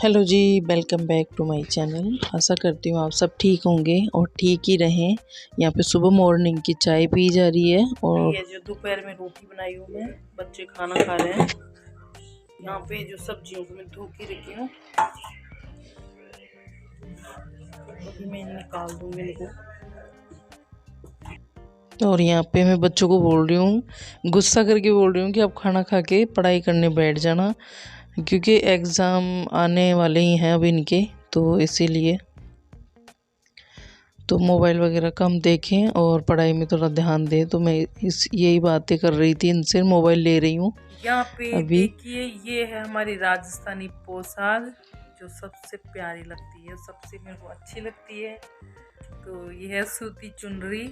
Hello जी, welcome back to my channel. आशा करती हूँ आप सब ठीक होंगे और ठीक ही रहें। यहाँ पे सुबह मॉर्निंग की चाय पी जा रही है और ये जो दोपहर में रोटी बनाई हूँ मैं, बच्चे खाना खा रहे हैं। यहाँ पे जो सब्जियों को मैं धो के रखी हूँ, अभी मैं निकाल दूँगी इनको। और यहाँ पे मैं बच्चों को बोल रही हूँ, गुस्सा करके बोल रही हूँ कि आप खाना खा के पढ़ाई करने बैठ जाना, क्योंकि एग्ज़ाम आने वाले ही हैं अब इनके, तो इसीलिए तो मोबाइल वगैरह कम देखें और पढ़ाई में थोड़ा ध्यान दें। तो मैं यही बातें कर रही थी, इनसे मोबाइल ले रही हूँ। यहाँ पे अभी देखिए, ये है हमारी राजस्थानी पोशाक जो सबसे प्यारी लगती है, सबसे मेरे को अच्छी लगती है। तो ये है सूती चुनरी,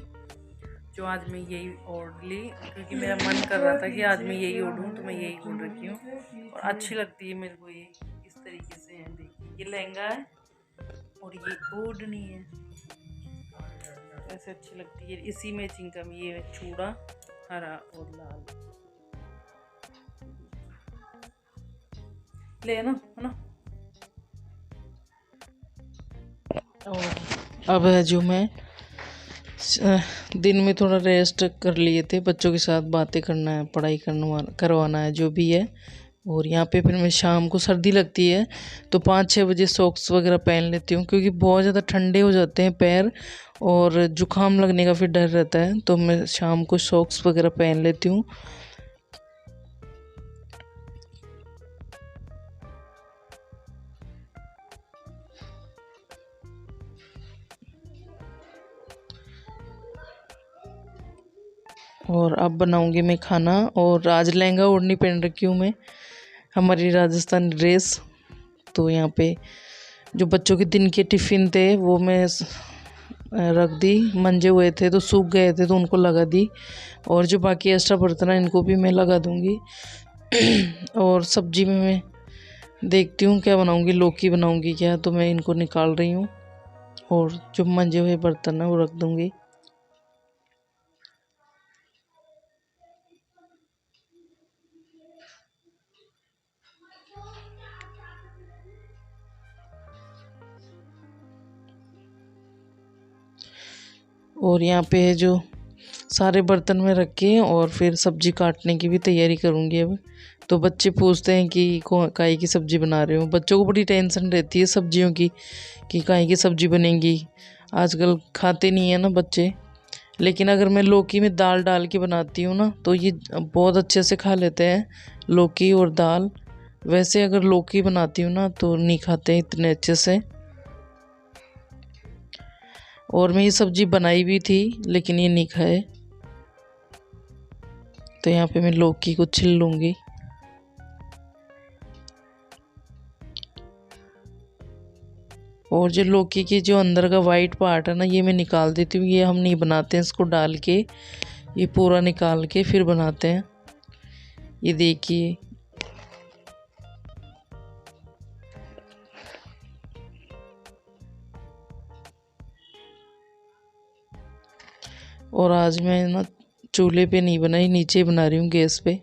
जो आज मैं यही ओढ़ ली क्योंकि मेरा मन कर रहा था कि आज मैं यही ओढ़ूँ, तो मैं यही ओढ़ रखी हूँ और अच्छी लगती है मेरे को। ये इस तरीके से है, देखिए ये लहंगा है और ये ओढ़नी है, ऐसे अच्छी लगती है। इसी मैचिंग का ये चूड़ा हरा और लाल ले ना, है ना। और अब है जो मैं दिन में थोड़ा रेस्ट कर लिए थे, बच्चों के साथ बातें करना है, पढ़ाई करवाना है जो भी है। और यहाँ पे फिर मैं शाम को सर्दी लगती है तो 5-6 बजे सॉक्स वगैरह पहन लेती हूँ, क्योंकि बहुत ज़्यादा ठंडे हो जाते हैं पैर और जुकाम लगने का फिर डर रहता है। तो मैं शाम को सॉक्स वगैरह पहन लेती हूँ। और अब बनाऊंगी मैं खाना, और आज लहंगा ओढ़नी पहन रखी हूँ मैं, हमारी राजस्थानी ड्रेस। तो यहाँ पे जो बच्चों के दिन के टिफ़िन थे वो मैं रख दी, मंजे हुए थे तो सूख गए थे तो उनको लगा दी, और जो बाकी एक्स्ट्रा बर्तन है इनको भी मैं लगा दूँगी। और सब्जी में मैं देखती हूँ क्या बनाऊँगी, लौकी बनाऊँगी क्या, तो मैं इनको निकाल रही हूँ और जो मंजे हुए बर्तन है वो रख दूँगी। और यहाँ पे जो सारे बर्तन में रख के और फिर सब्जी काटने की भी तैयारी करूँगी अब। तो बच्चे पूछते हैं कि काई की सब्ज़ी बना रहे हो। बच्चों को बड़ी टेंशन रहती है सब्जियों की कि काई की सब्ज़ी बनेगी। आजकल खाते नहीं है ना बच्चे, लेकिन अगर मैं लौकी में दाल डाल के बनाती हूँ ना तो ये बहुत अच्छे से खा लेते हैं, लौकी और दाल। वैसे अगर लौकी बनाती हूँ ना तो नहीं खाते इतने अच्छे से। और मैं ये सब्ज़ी बनाई भी थी लेकिन ये नहीं खाए। तो यहाँ पे मैं लौकी को छिल लूँगी। और जो लौकी की जो अंदर का वाइट पार्ट है ना, ये मैं निकाल देती हूँ। ये हम नहीं बनाते हैं, इसको डाल के ये पूरा निकाल के फिर बनाते हैं। ये देखिए, और आज मैं ना चूल्हे पे नहीं बनाई, नीचे बना रही हूँ गैस पे।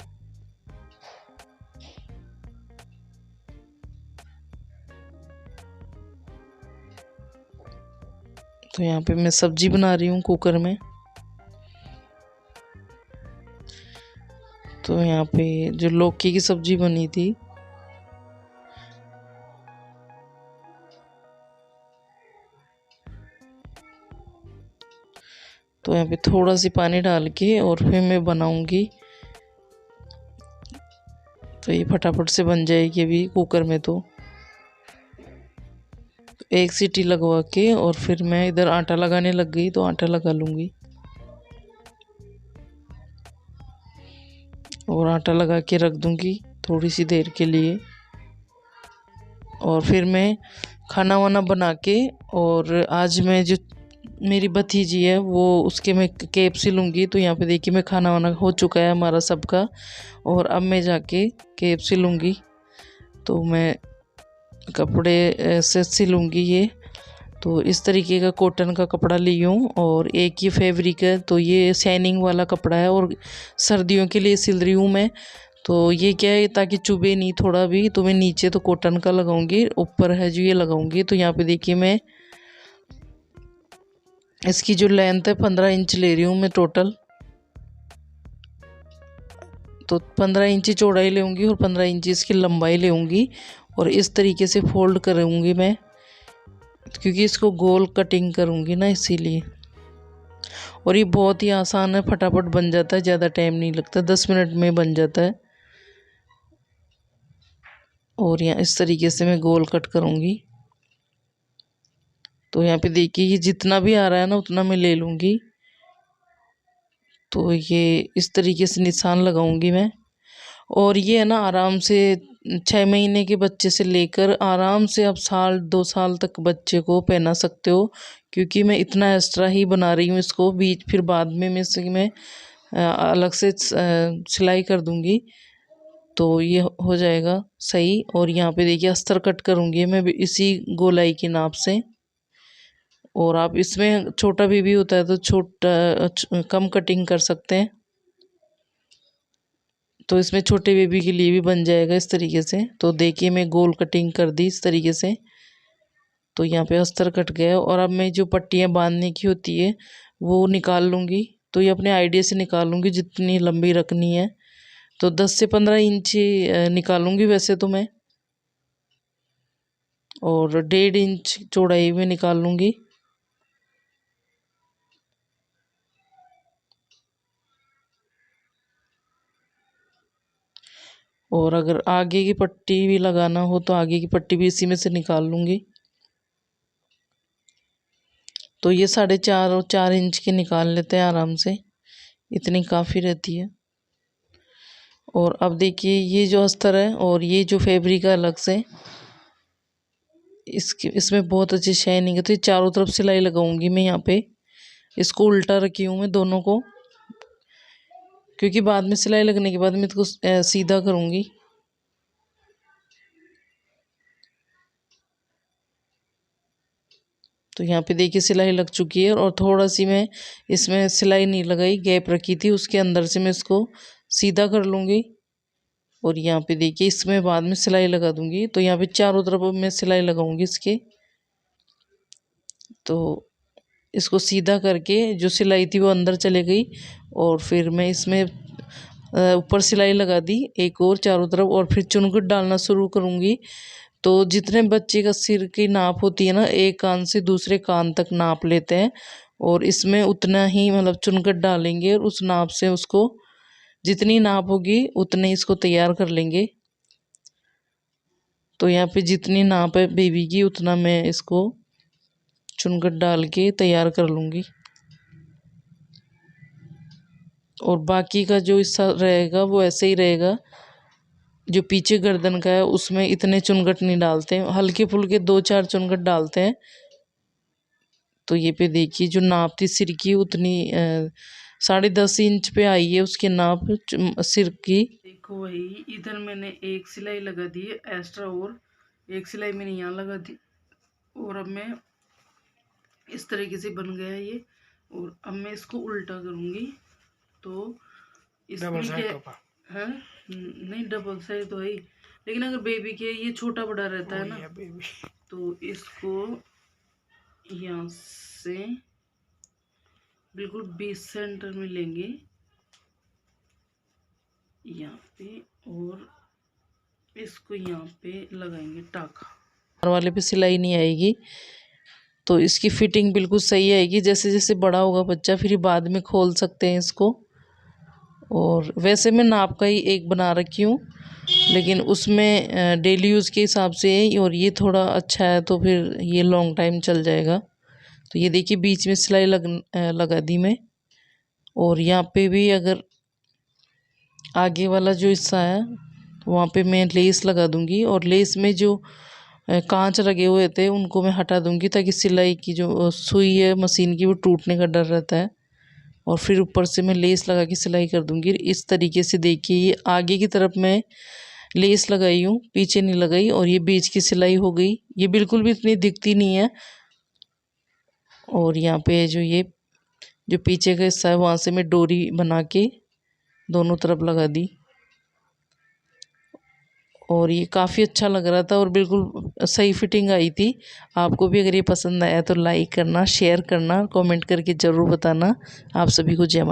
तो यहाँ पे मैं सब्जी बना रही हूँ कुकर में। तो यहाँ पे जो लौकी की सब्जी बनी थी, तो यहाँ पे थोड़ा सी पानी डाल के और फिर मैं बनाऊंगी। तो ये फटाफट से बन जाएगी अभी कुकर में। तो एक सीटी लगवा के और फिर मैं इधर आटा लगाने लग गई, तो आटा लगा लूँगी। और आटा लगा के रख दूँगी थोड़ी सी देर के लिए। और फिर मैं खाना वाना बना के, और आज मैं जो मेरी भतीजी है वो उसके मैं KFC लूँगी। तो यहाँ पे देखिए मैं खाना वाना हो चुका है हमारा सबका, और अब मैं जाके KFC लूँगी। तो मैं कपड़े से सिलूँगी ये। तो इस तरीके का कॉटन का कपड़ा ली हूँ, और एक ये फैब्रिक है, तो ये शाइनिंग वाला कपड़ा है और सर्दियों के लिए सिल रही हूँ मैं। तो ये क्या है, ताकि चुभे नहीं थोड़ा भी, तो मैं नीचे तो कॉटन का लगाऊंगी, ऊपर है जो ये लगाऊंगी। तो यहाँ पे देखिए मैं इसकी जो लेंथ है 15 इंच ले रही हूँ मैं टोटल। तो 15 इंची चौड़ाई लेंगी और 15 इंची इसकी लंबाई लेंगी और इस तरीके से फोल्ड करूँगी मैं, क्योंकि इसको गोल कटिंग करूँगी ना, इसीलिए। और ये बहुत ही आसान है, फटाफट बन जाता है, ज़्यादा टाइम नहीं लगता, 10 मिनट में बन जाता है। और यहाँ इस तरीके से मैं गोल कट करूँगी। तो यहाँ पे देखिए ये जितना भी आ रहा है ना उतना मैं ले लूँगी। तो ये इस तरीके से निशान लगाऊंगी मैं। और ये है ना आराम से 6 महीने के बच्चे से लेकर आराम से आप साल 2 साल तक बच्चे को पहना सकते हो, क्योंकि मैं इतना एक्स्ट्रा ही बना रही हूँ इसको। बीच फिर बाद में मैं अलग से सिलाई कर दूंगी, तो ये हो जाएगा सही। और यहाँ पे देखिए अस्तर कट करूँगी मैं भी इसी गोलाई की नाप से। और आप इसमें छोटा भी होता है तो छोटा कम कटिंग कर सकते हैं, तो इसमें छोटे बेबी के लिए भी बन जाएगा इस तरीके से। तो देखिए मैं गोल कटिंग कर दी इस तरीके से। तो यहाँ पे अस्तर कट गया और अब मैं जो पट्टियाँ बांधने की होती है वो निकाल लूँगी। तो ये अपने आइडिया से निकाल लूँगी जितनी लंबी रखनी है। तो 10 से 15 इंच निकालूंगी वैसे तो मैं, और 1.5 इंच चौड़ाई में निकाल लूँगी। और अगर आगे की पट्टी भी लगाना हो तो आगे की पट्टी भी इसी में से निकाल लूँगी। तो ये 4.5 और 4 इंच के निकाल लेते हैं आराम से, इतनी काफ़ी रहती है। और अब देखिए ये जो अस्तर है और ये जो फैब्रिक है अलग से, इसमें बहुत अच्छी शाइनिंग है। तो ये चारों तरफ सिलाई लगाऊंगी मैं यहाँ पे। इसको उल्टा रखी हूँ मैं दोनों को, क्योंकि बाद में सिलाई लगने के बाद मैं इसको सीधा करूँगी। तो यहाँ पे देखिए सिलाई लग चुकी है और थोड़ा सी मैं इसमें सिलाई नहीं लगाई, गैप रखी थी, उसके अंदर से मैं इसको सीधा कर लूँगी। और यहाँ पे देखिए इसमें बाद में सिलाई लगा दूँगी। तो यहाँ पे चारों तरफ मैं सिलाई लगाऊँगी इसके। तो इसको सीधा करके जो सिलाई थी वो अंदर चले गई, और फिर मैं इसमें ऊपर सिलाई लगा दी एक और चारों तरफ, और फिर चुनकुट डालना शुरू करूँगी। तो जितने बच्चे का सिर की नाप होती है ना, एक कान से दूसरे कान तक नाप लेते हैं, और इसमें उतना ही मतलब चुनकट डालेंगे और उस नाप से उसको जितनी नाप होगी उतने इसको तैयार कर लेंगे। तो यहाँ पे जितनी नाप है बेबी की उतना मैं इसको चुनकट डाल के तैयार कर लूँगी। और बाकी का जो हिस्सा रहेगा वो ऐसे ही रहेगा। जो पीछे गर्दन का है उसमें इतने चुनकट नहीं डालते हैं, हल्के फुल्के 2-4 चुनकट डालते हैं। तो ये पे देखिए जो नाप थी सिर की उतनी 10.5 इंच पे आई है उसके नाप सिर की। देखो वही इधर मैंने एक सिलाई लगा दी है एक्स्ट्रा, और एक सिलाई मैंने यहाँ लगा दी। और अब मैं इस तरीके से बन गया है ये। और अब मैं इसको उल्टा करूँगी। तो इसमें क्या है, नहीं डबल साइज तो है, लेकिन अगर बेबी के ये छोटा बड़ा रहता है ना, तो इसको यहाँ से बिल्कुल 20 सेंटर में लेंगे यहाँ पे, और इसको यहाँ पे लगाएंगे टाका वाले पे। सिलाई नहीं आएगी तो इसकी फिटिंग बिल्कुल सही आएगी। जैसे जैसे बड़ा होगा बच्चा फिर बाद में खोल सकते हैं इसको। और वैसे मैं नाप का ही एक बना रखी हूँ, लेकिन उसमें डेली यूज़ के हिसाब से है, और ये थोड़ा अच्छा है तो फिर ये लॉन्ग टाइम चल जाएगा। तो ये देखिए बीच में सिलाई लगा दी मैं। और यहाँ पे भी अगर आगे वाला जो हिस्सा है वहाँ पे मैं लेस लगा दूँगी, और लेस में जो कांच लगे हुए थे उनको मैं हटा दूँगी, ताकि सिलाई की जो सुई है मशीन की वो टूटने का डर रहता है। और फिर ऊपर से मैं लेस लगा के सिलाई कर दूँगी इस तरीके से। देखिए ये आगे की तरफ मैं लेस लगाई हूँ, पीछे नहीं लगाई, और ये बीच की सिलाई हो गई। ये बिल्कुल भी इतनी दिखती नहीं है। और यहाँ पे जो पीछे का हिस्सा है वहाँ से मैं डोरी बना के दोनों तरफ लगा दी। और ये काफ़ी अच्छा लग रहा था और बिल्कुल सही फिटिंग आई थी। आपको भी अगर ये पसंद आया तो लाइक करना, शेयर करना, कमेंट करके ज़रूर बताना। आप सभी को जय माता।